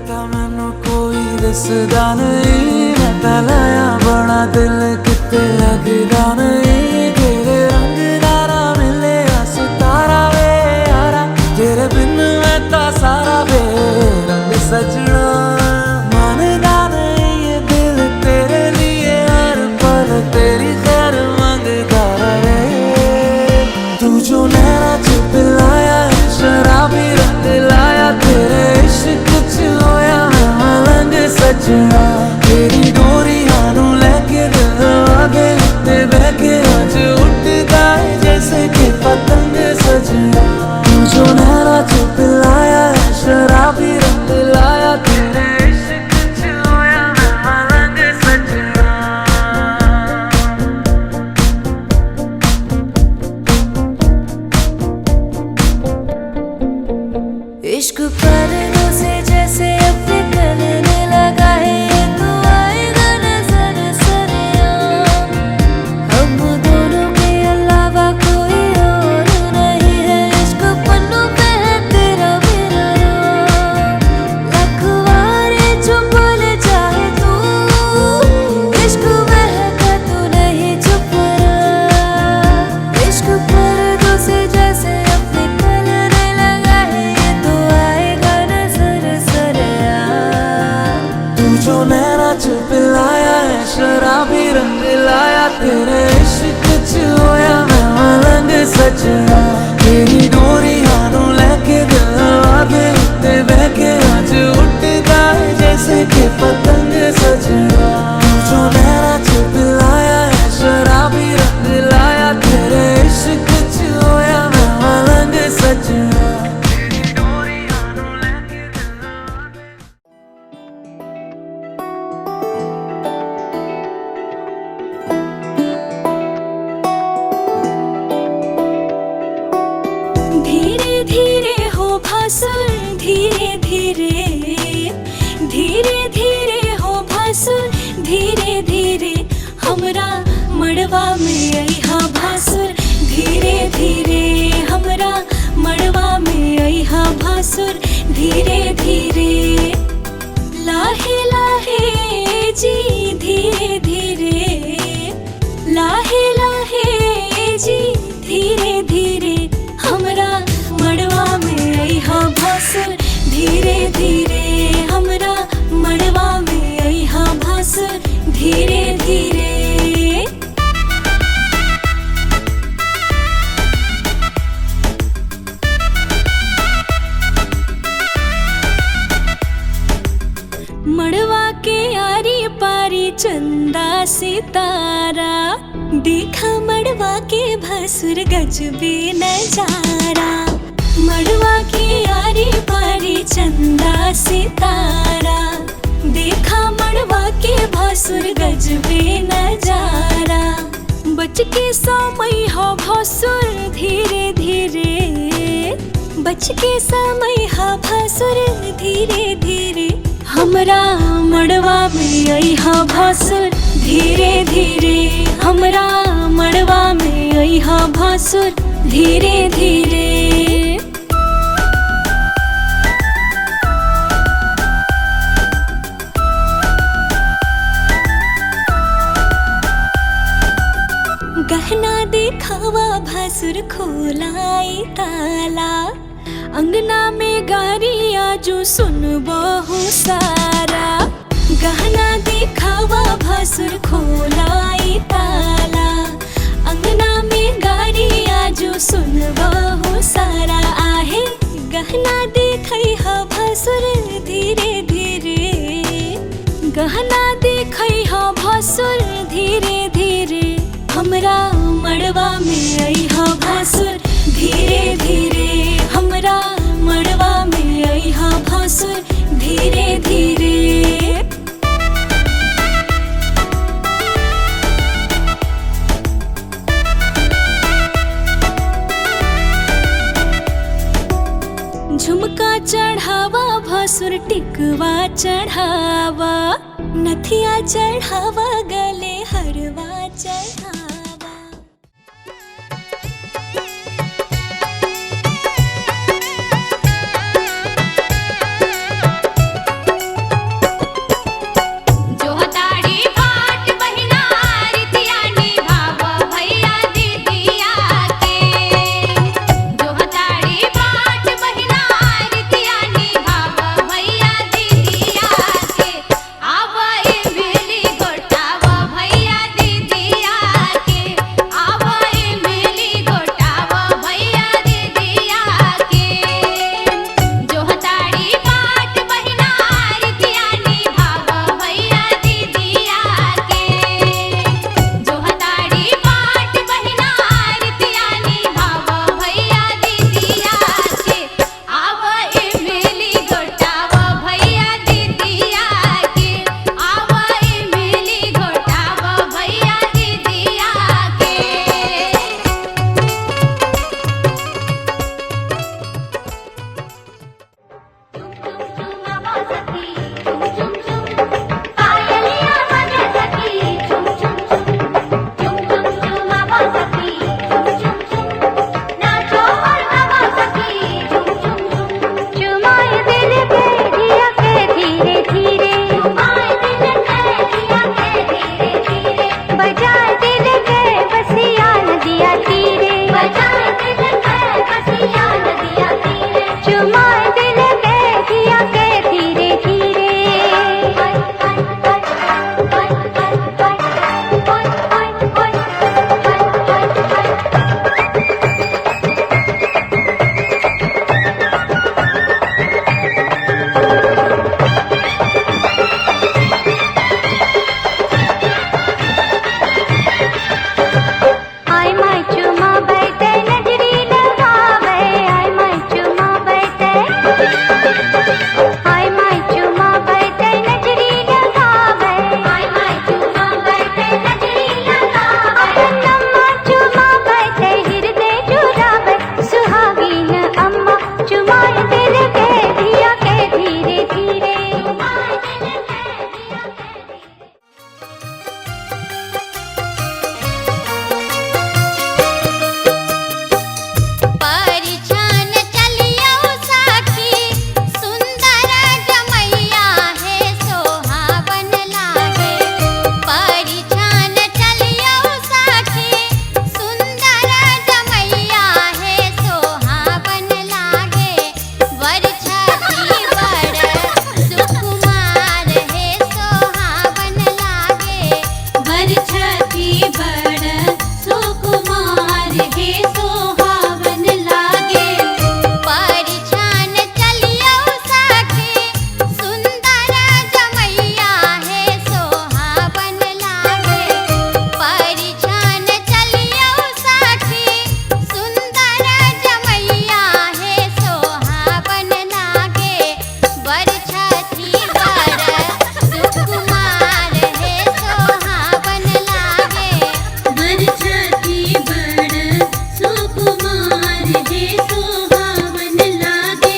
था मैनू कोई दसदा नहीं, मैं तां लाया बड़ा दिल किते लगदा नहीं। तेरे रंग दारा मिले सितारा वे यारा, तेरे बिन मैं तां सारा वे रंग सजना। मानदा नहीं ये दिल तेरे लिए हर पल तेरी खैर मांगदा रहे। तू जो नैना च पिलाया शराबी रंग लाया, तेरे इश्क च होया मैं मलंग सजना। तेरी डोरियां नू लेके दिल आगे उत्ते बह के अज उठदा है जैसे कि पतंग सजना। तू जो नैना च पिलाया शराबी रंग लाया, तेरे इश्क च होया मैं मलंग सजना। इश्क पर्दों से जैसे अपने गलने लगा है, ये तो आएगा नजर सरिया। हम दोनों के अलावा कोई और नहीं है, इश्क पन्नों पे है तेरा मेरा नाम। लखवारे जो बोले चाहे तू, इश्क महका तू नहीं चुप रहा। इश्क पर्दों से जैसे अपने गलने लगा है, ये तो आएगा नजर सरिया। तू जो नैना च पिलाया है शराबी रंग लाया, तेरे इश्क च होया मैं मलंग सजना। तेरी डोरियां नू लेके दिल आगे उत्ते बह के अज उठदा है जैसे कि पतंग सजना। तू जो नैना च पिलाया है शराबी रंग लाया, तेरे इश्क च होया मैं मलंग सजना। धीरे धीरे हो भासुर धीरे धीरे, धीरे धीरे हो भासुर धीरे धीरे। हमरा मड़वा में अइहा भासुर धीरे धीरे, हमरा मड़वा में अइहा भासुर धीरे धीरे। लाहे लाहे जी धीरे धीरे, लाहे लाहे जी धीरे धीरे। हमरा मड़वा में अइहा भासुर धीरे धीरे, हमरा मड़वा में अइहा भासुर धीरे धीरे। मड़वा के आरी पारी चंदा सितारा, देखा मड़वा के भासुर गजबे नजारा। मड़वा की आरी पारी चंदा सितारा, देखा मड़वा के भासुर गजबे नजारा। बच के समय हो भासुर धीरे धीरे, बच के समय हो भासुर धीरे धीरे। हमरा मड़वा में अइहा भासुर धीरे धीरे, हमरा मड़वा में अइहा भासुर धीरे धीरे। गहना दिखावा भासुर खोलाई ताला, अंगना में गारिया जो सुन बहु सारा। गहना दिखावा भासुर खोलाई ताला, अंगना में गारिया जो सुन बहु सारा। आहे गहना देखई हा भासुर धीरे धीरे, गहना देखई हा भासुर धीरे धीरे। हमरा मड़वा में अइहा भासुर धीरे धीरे, हमरा मड़वा में अइहा भासुर धीरे धीरे। झुमका चढ़ावा भासुर टिकवा चढ़ावा, नथिया चढ़ावा गले हरवा चढ़ावा। सखी चुम चुम चुम पायलिया बजे सखी चुम चुम चुम चुमावा सखी चुम चुम चुम नाचो और गावा सखी चुम चुम चुम चुमाए दिल के दिया के धीरे धीरे चुमाए दिल के दिया के धीरे धीरे बजाए दिल के बसिया नदिया तीरे बजाए दिल के बसिया नदिया तीरे चुमाए दिल के दिया के धीरे धीरे आई माय चुमा बैठे नजरी लगावे आई माय चुमा बैठे आई माय चुमा बैठे नजरी लगावे आई माय चुमा बैठे नजरी लगावे अम्मा चुमा बैठे हृदय चुरावे सुहागीन अम्मा चुमाए दिल के दिया के धीरे धीरे चुमाए दिल के दिया के धीरे परिछान चलिया साखी सुंदर जमैया है सोहावन लागे परिछान चलिया साखी सुंदर जमैया है सोहावन लागे वरछती बड़ सुकुमार है सोहावन लागे वरछती बड़ सुकुमार है सोहावन लागे परिछान चलिया साखी सुंदर जमैया है सोहावन लागे परिछान चलिया साखी सुंदर जमैया है सोहावन लागे वरछती बड़ सुकुमार है सोहावन लागे वरछती बड़ सुकुमार है सोहावन लागे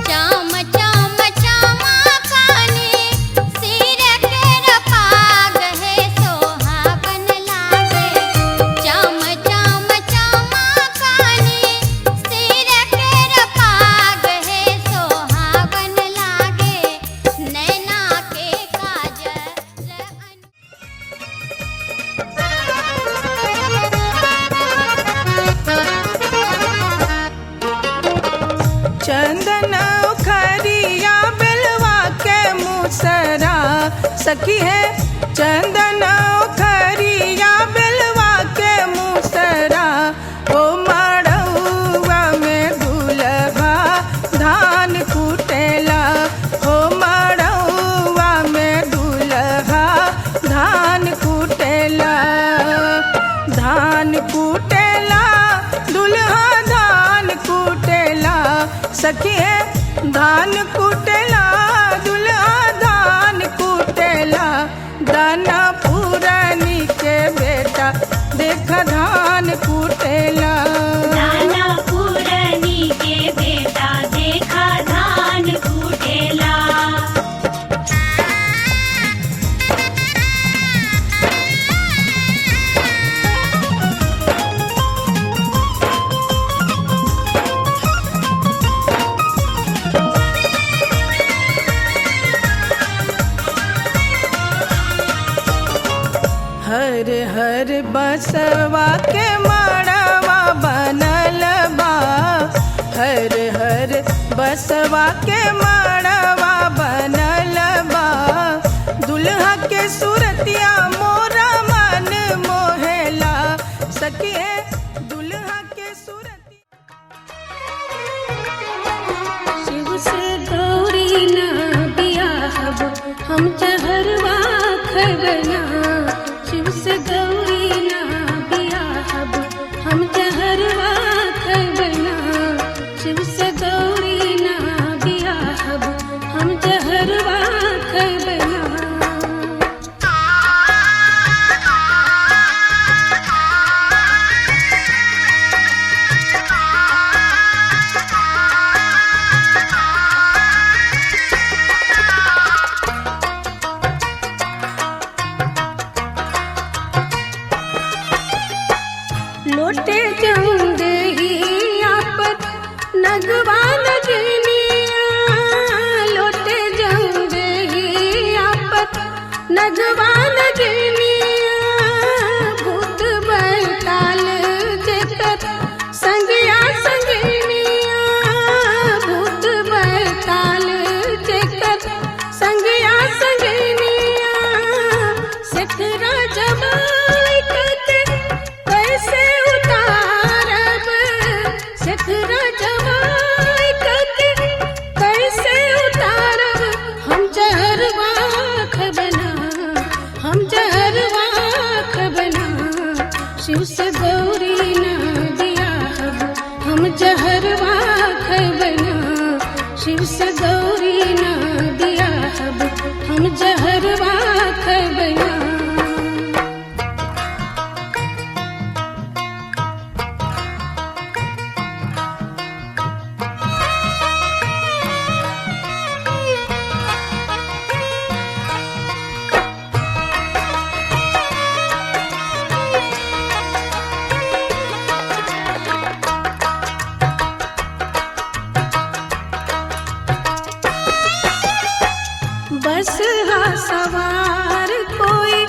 चाम चाम चामा कानी सिर केर पाग है सोहावन लागे चाम चाम चामा कानी सिर केर पाग है सोहावन लागे नैना के काजर चंदन उखरिया बिलवा के मुसरा सखी है चंदन उखरिया बिलवा के मुसरा ओ मड़उआ में दुल्हा धान कुटेला ओ मड़उआ में दुल्हा धान कुटेला धान कुटेला दुल्हा धान कुटेला सखी है धान कुटेला दुल्हा धान कुटेला दाना पुरानी के बेटा देख धान कुटेला नाना पुरनी के बेटा देखा धान कुटेला हर हर बसवा के मड़वा बनल बा हर हर बसवा के मड़वा बनल बा दुल्हा के सूरतिया मोरा मन मोहेला सखिए दुल्हा के सूरतिया हम जहरवा खबना शिव से गौरी ना बियाहब हम जहरवा खबना शिव से गौरी ना बियाहब हम जहरवा खबना लोटे जंग ही आपत नगवान जनिया लोटे जंग ही आपत नगवान जनिया भूत बैताल जेकर संगिया संगिनिया भूत बैताल जेकर संगिया संगिनिया सखरा जमाई के कैसे उतारब सखरा जमाई के कैसे उतारब हम जहरवा खबना हम जहरवा खबना शिव से गौरी ना बियाहब हम जहरवा खबना शिव से गौरी ना बियाहब हम जहरवा खबना बस हा सवार कोई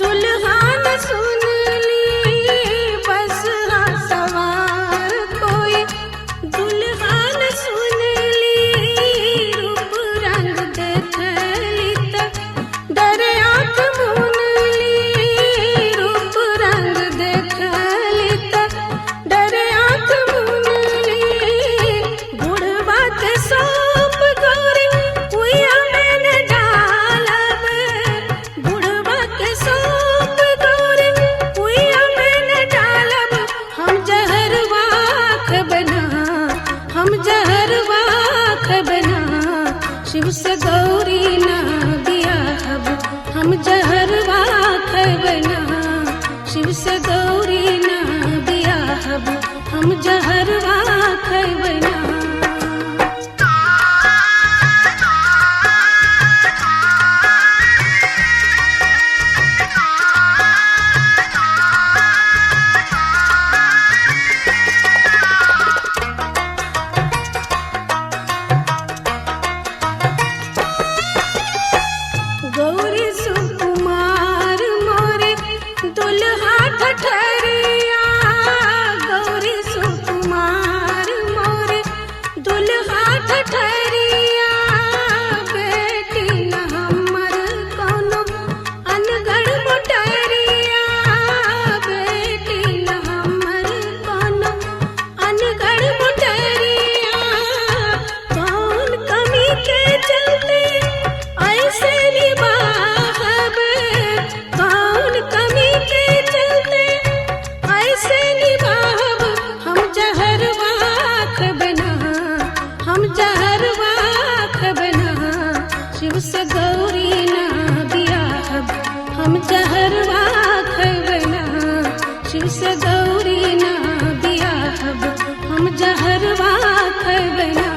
दुल्हा न सुन ली बस हा सवार कोई दुल्हा न सुन ली रूप रंग देखली तक डरे आँख मून ली रूप रंग देखली तक डरे आँख मून ली बुढ़वा के सौंप गौरी कुइया में न डालब बुढ़वा के सौंप गौरी कुइया में न डालब हम जहरवा खबना हम जहरवा खबना शिव से गौरी ना बियाहब हम जहरवा खबना शिव से गौरी ना बियाहब हम जहरवा खबना गौरी सुकुमार मोरे दुल्हा ठठरिया गौरी सुकुमार मोरे दुल्हा ठठरिया बेटी न हमर कोनो अनगढ़ मोटरिया बेटी न हमर कोनो अनगढ़ मोटरिया कौन कमी के चलते ऐसे निभाहब कौन कमी के चलते ऐसे निभाहब हम जहरवा खबना हम जहरवा खबना शिव से गौरी ना बियाहब हम जहरवा खबना शिव से गौरी ना बियाहब हम जहरवा खबना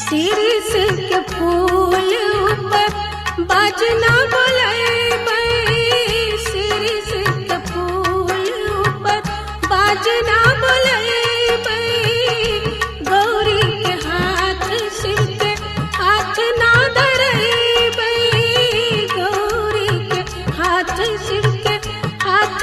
शिरीष के फूल ऊपर बाजना बोले शिरीष के फूल ऊपर बाजना बोले गौरी के हाथ शिव के हाथ ना धरे गौरी के हाथ शिव के हाथ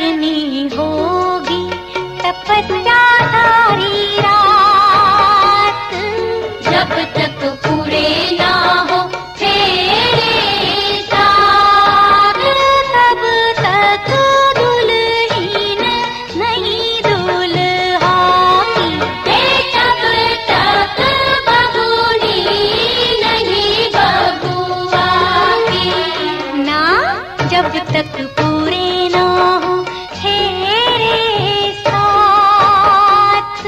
करनी होगी तपस्या सारी रात। जब तक पूरे ना हो तेरे साथ, तब तक दुल्हीन नहीं दुल्हा की। जब तक बबूनी नहीं बबुआ की। ना जब तक पूरे ना हो तेरे साथ।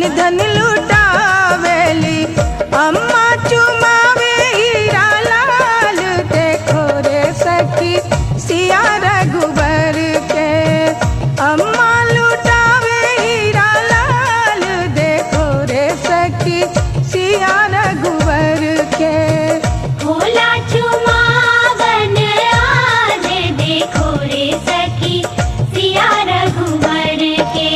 अनधन लुटावेली अम्मा चुमावे हीरा लाल देखो रे सखी सिया रघुबर के अम्मा लुटावे हीरा लाल देखो रे सखी सिया रघुबर के भोला चुमावन आज देखो रे सखी सिया रघुवर के।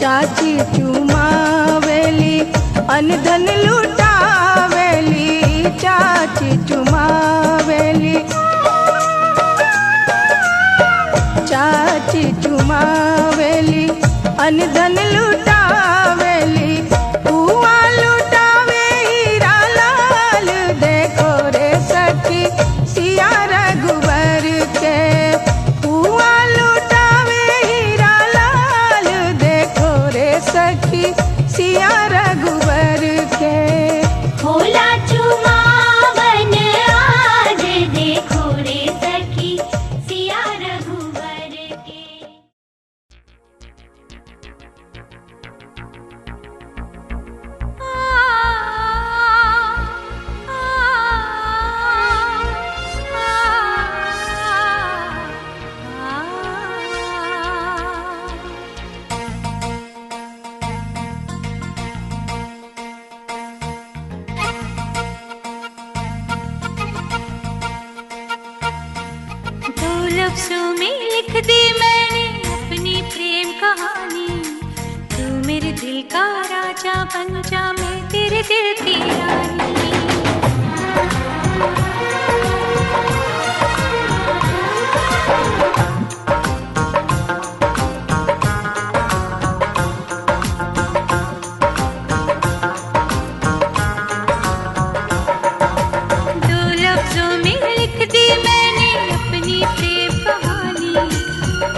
चाची चुमावेली अनधन लुटावेली चाची चुमावेली चाची चुमावेली अनधन लुटावेली बुआ लुटावे हीरा लाल देखो रे सखी सिया रघुबर के बुआ लुटावे हीरा लाल देखो रे सखी सिया रघुबर के भोला चुमावन आज देखो रे सखी सिया रघुवर के। दो लफ्जों में लिख दी मैंने अपनी प्रेम कहानी तू मेरे दिल का राजा बन जा मैं तेरे दिल की रानी। दो लफ्जों में लिख दी मैंने अपनी प्रेम कहानी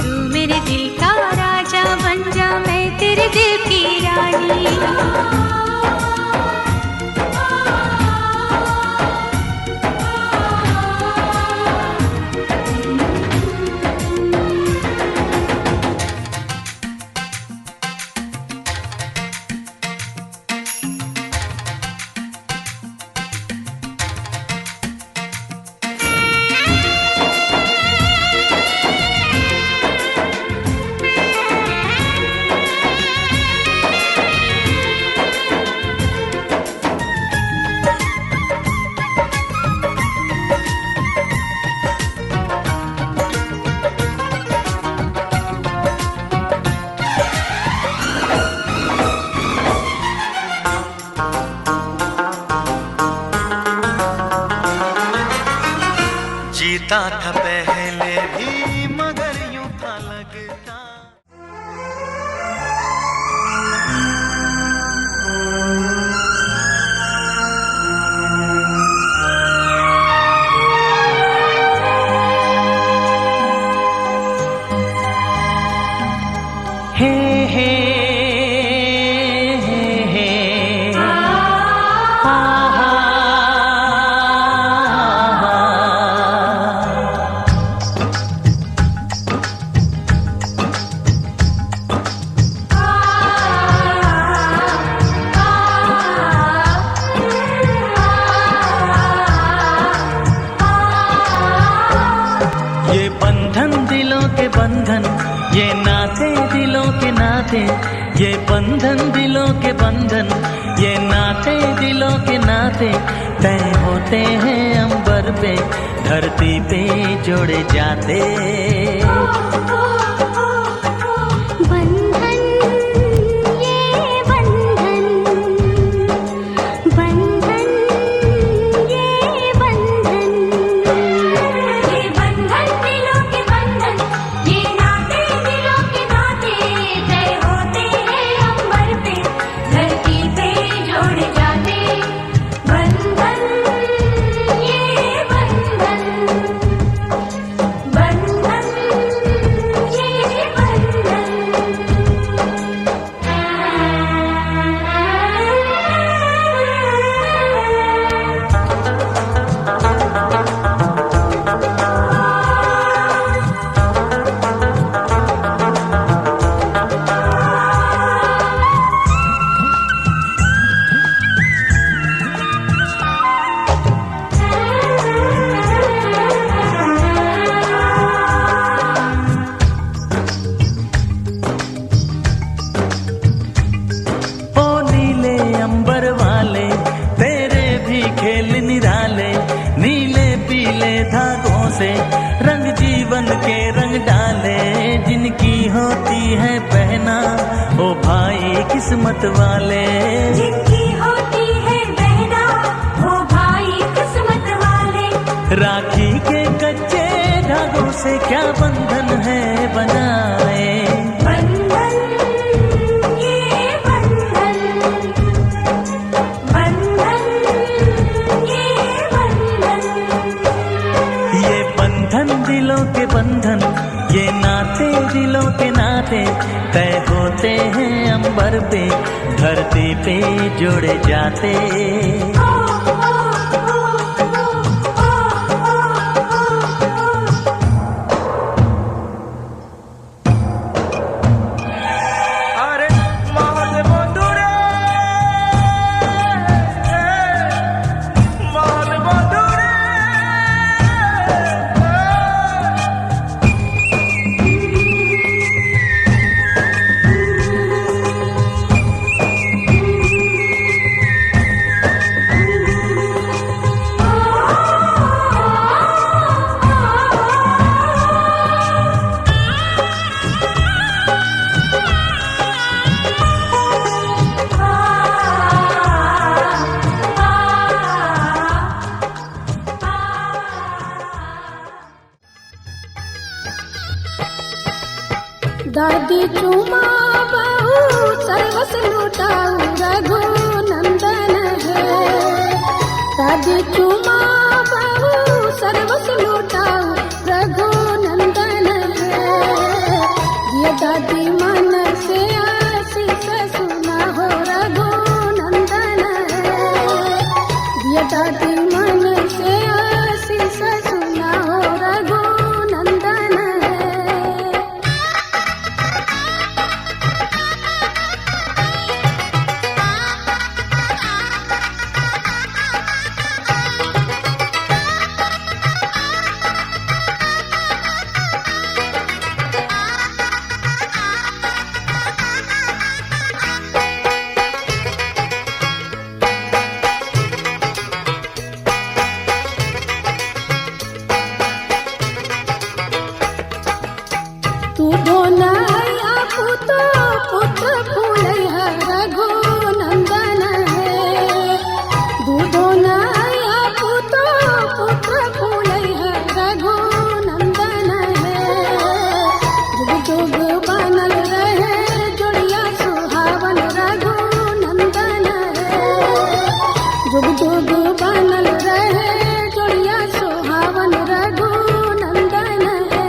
तू मेरे दिल का राजा बन जा मैं तेरे दिल की रानी। जीता था पहले भी मगर यूं था लगता। हे हे ये बंधन दिलों के बंधन, ये नाते दिलों के नाते, ये बंधन दिलों के बंधन, ये नाते दिलों के नाते तय होते हैं अंबर पे, धरती पे जोड़े जाते। धरती पे जो किस्मत वाले। जिनकी होती है बहना वो भाई किस्मत वाले। राखी के कच्चे धागों से क्या बंधन है बनाए। बंधन ये बंधन, बंधन ये बंधन। ये बंधन दिलों के बंधन, ये नाते दिलों के नाते तय होते हैं अंबर पे, धरती पे जोड़े जाते। अरे महल बंधुरे, महल बंधुरे। दादी चुमा बहु सर्वस लुटाऊ रघु नंदन है। दादी चुमा बहु सर्वस लुटाऊ रघु नंदन है। ये दादी मन से आशीष सुना हो रघु नंदन है। ये दादी मन से आशीष सुना हो रघु नंदन है। तू दोनया पुतो पुत्र फूलैया रघु नंदन है। तू दोनया पुतो पुत्र फूलैया रघु नंदन है। जुग जुग बनल रहे जोड़िया सुहावन रघु नंदन है। जुग जुग बनल रहे जोड़िया सुहावन रघु नंदन है।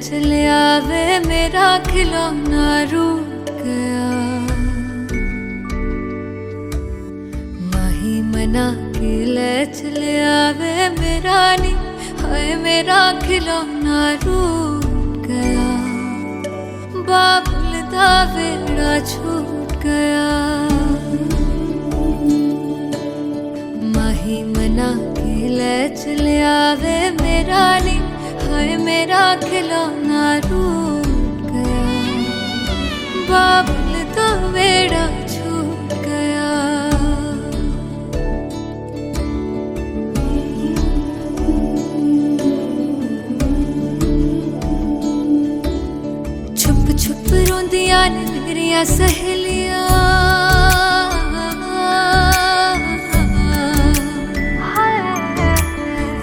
चले आवे मेरा खिलौना रूठ गया। माही मना के ले चले आवे मेरा नी, हाय मेरा खिलौना रूठ गया। बाबुल दा वेड़ा छूट गया। माही मना के ले चले आवे मेरा नी, हाय मेरा खिलौना रूठ गया। बाबुल दा वेड़ा छूट गया। छुप छुप रोंदियां ने मेरियां सहेलियां,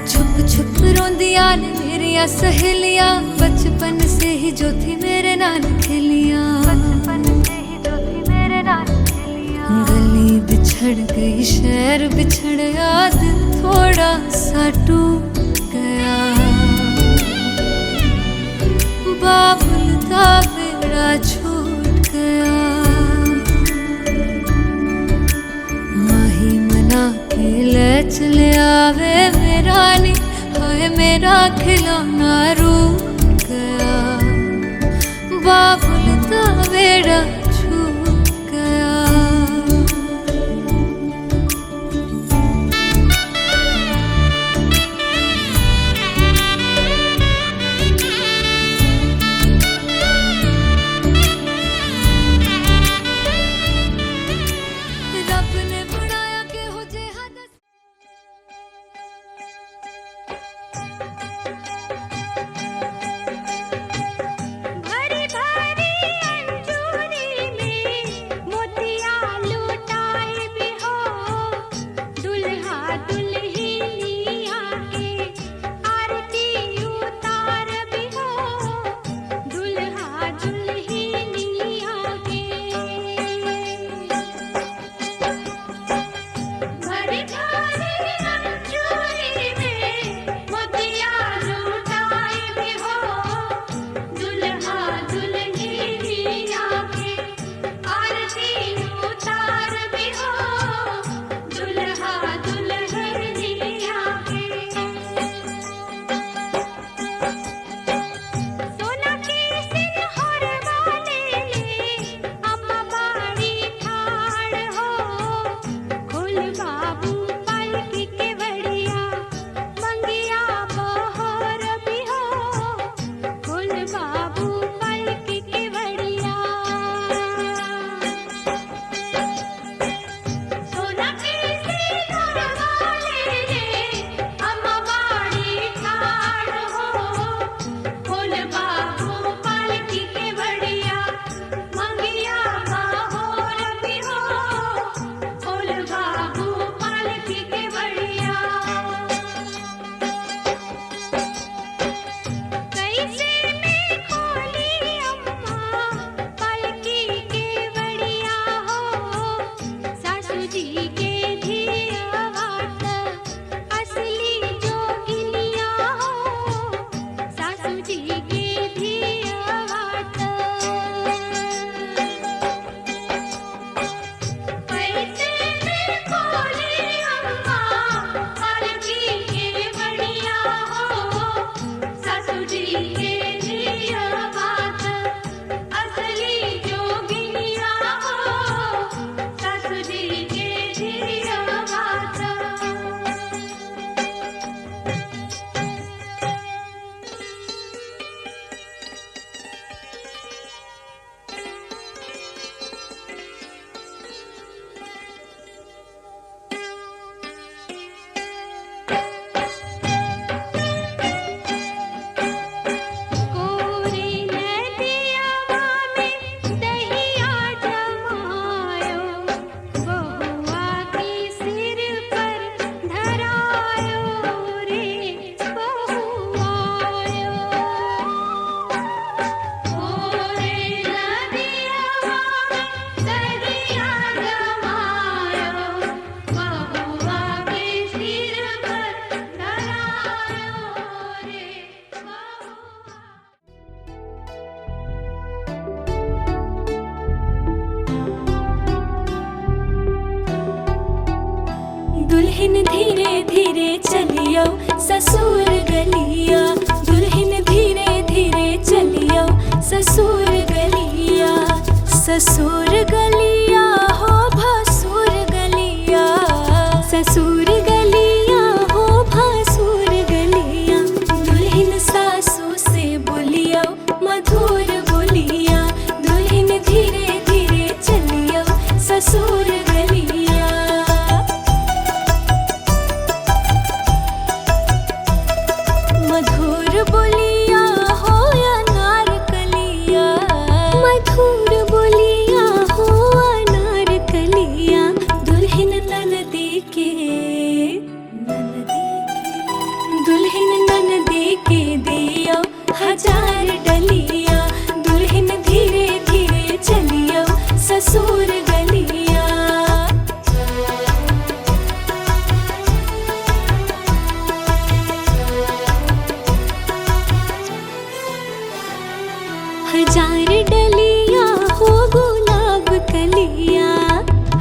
छुप छुप रोंदियां ने मेरियां सहेलियां। बचपन से ही जो थी मेरे नाल खेलियां, बचपन से ही जो थी मेरे नाल खेलियां। गली बिछड़ गई शहर बिछड़ गया, दिल थोड़ा सा टूट गया। बाबुल दा वेड़ा छूट गया। माही मना के ले चले आवे मेरा नी, हाय मेरा खिलौना रूठ गया। बाबुल दा वेड़ा छूट गया। रब ने बनाया के हो जे हद भरी भरी अंजूरी धीरे चलियो ससुर गलिया, दुल्हन धीरे धीरे चलियो ससुर गलिया। ससुर गलिया हो भसुर गलिया, ससुर गलिया हो भसुर गलिया। दुल्हन सासू से बोलियो मधुर बोलिया, दुल्हन धीरे धीरे चलियो ससुर गलिया। मधुर बोलिया हो अनार कलिया, मधुर बोलिया हो अनार कलिया। दुल्हन ननदी के दुल्हन ननदी के दियो 1000 डलिया, दुल्हन धीरे धीरे चलियो ससुर गलिया। 1000 डलिया हो गुलाब कलिया,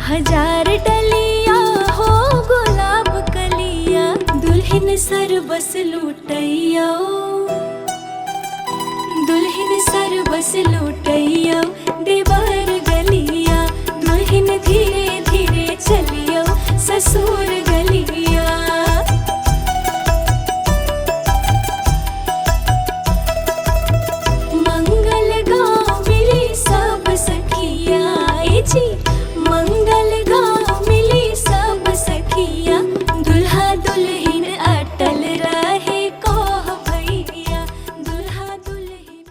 1000 डलिया हो गुलाब कलिया। दुल्हन सरबस लूटैयो, दुल्हन सरबस लूटैयो देवर गलिया, दुल्हन धीरे धीरे चलियो ससुर गलिया। मंगल गाँव मिली सब सखिया जी, मंगल गाँव मिली सब सखिया। दुल्हा दुल्हन अटल रहे कह भैया, दुल्हा दुल्हन।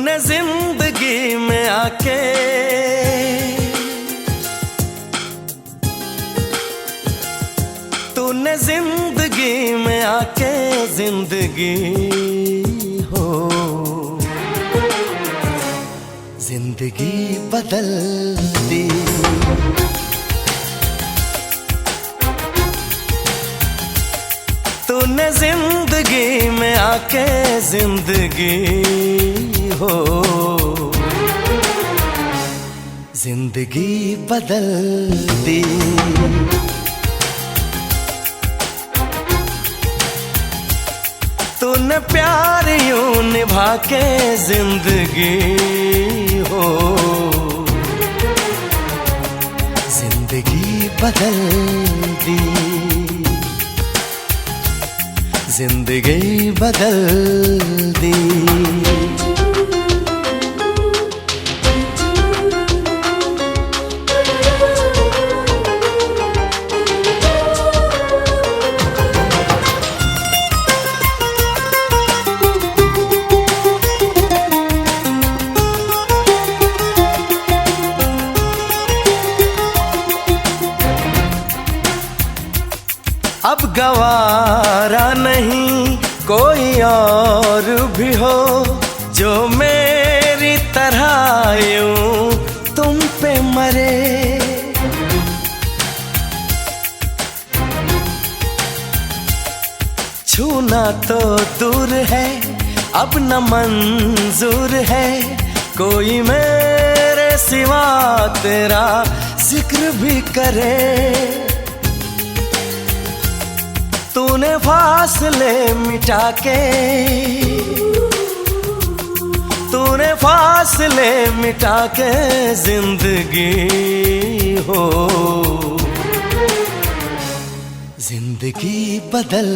तूने जिंदगी में आके तूने जिंदगी में आके जिंदगी हो जिंदगी बदल दी। तूने जिंदगी में आके जिंदगी हो जिंदगी बदल दी। तूने प्यार यूं निभा के जिंदगी हो जिंदगी बदल दी। जिंदगी बदल दी। अब गवारा नहीं कोई और भी हो जो मेरी तरह यूं तुम पे मरे। छूना तो दूर है अब न मंजूर है कोई मेरे सिवा तेरा जिक्र भी करे। तूने फासले मिटा के तूने फासले मिटा के जिंदगी हो जिंदगी बदल